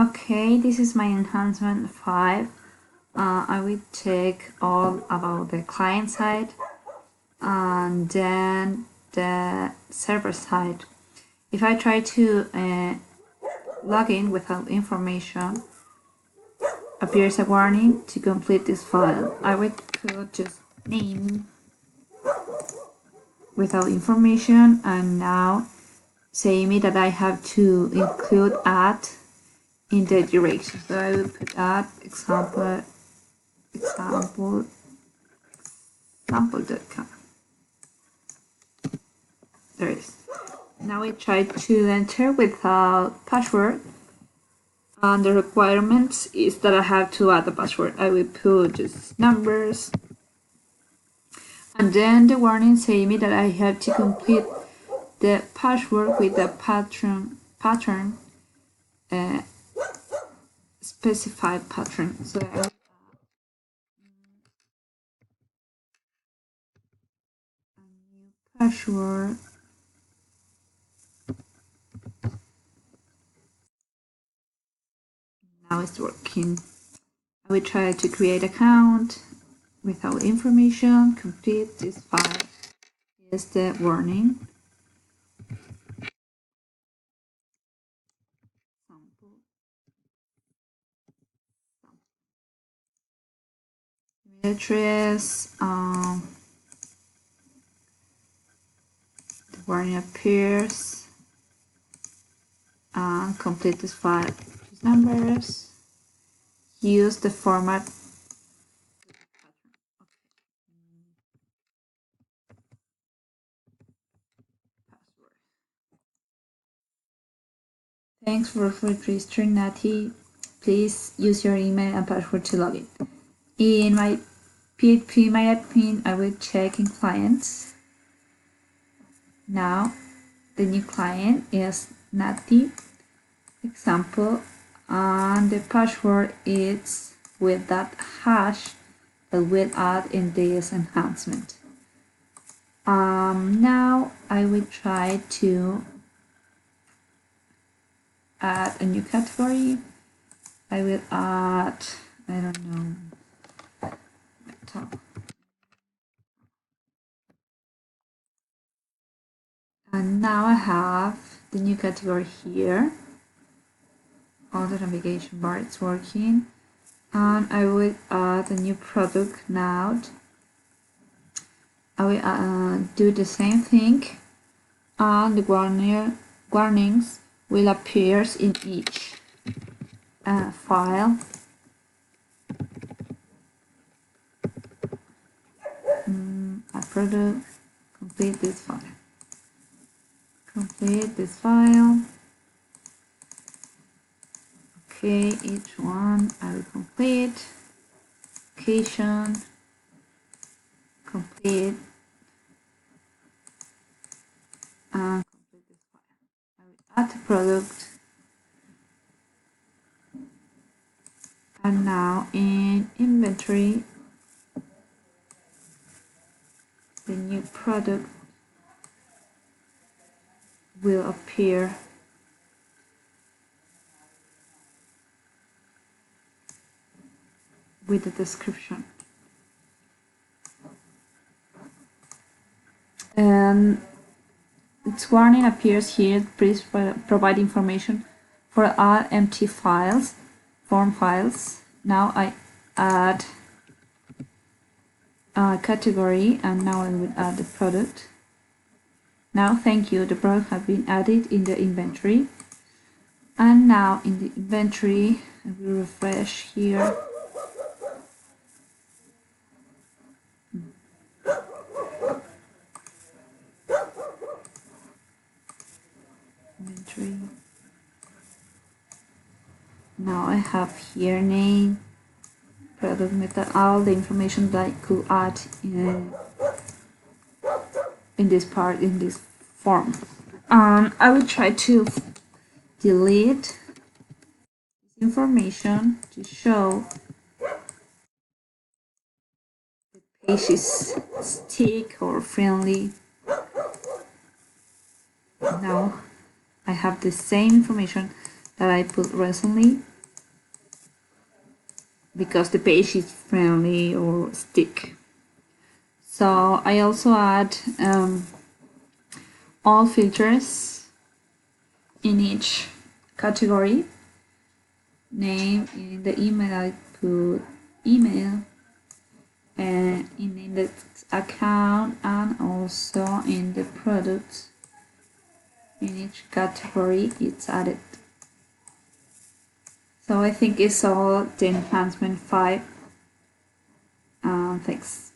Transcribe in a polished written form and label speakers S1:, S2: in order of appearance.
S1: Okay, this is my enhancement 5. I will check all about the client side and then the server side. If I try to log in without information, appears a warning to complete this file. I will put just name without information, and now say me that I have to include at in the direction. So I will put at example.com. There it is. Now I try to enter without password, and the requirements is that I have to add the password. I will put just numbers, and then the warning say me that I have to complete the password with the pattern specified pattern. So I will a new password. Now it's working. I will try to create account without information. Complete this file. Here's the warning. Address. The warning appears. And complete this file. Choose numbers. Use the format. Thanks for registering, Natty. Please use your email and password to log in. In my PHP MyAdmin, I will check in clients. Now, the new client is Natty example, and the password is with that hash that we'll add in this enhancement. Now I will try to add a new category. I will add, I don't know, metal. And now I have the new category here. All the navigation bar is working. And I will add a new product now. I will do the same thing, and the warnings will appear in each file. A product, complete this file. Complete this file. Okay, each one I will complete. Location, complete, and complete this file. I will add the product. And now in inventory, the new product will appear with the description. And its warning appears here. Please provide information for all empty files, form files. Now I add a category, and now I will add the product. Now, thank you, the product has been added in the inventory. And now in the inventory, I will refresh here. Inventory. Now I have here name, product method, all the information that I could add in this part, in this form. I will try to delete this information to show the page is stick or friendly. Now I have the same information that I put recently. because the page is friendly or stick. So I also add all filters in each category. Name in the email, I put email, and in index account, and also in the product, in each category it's added. So I think it's all the enhancement 5. Thanks.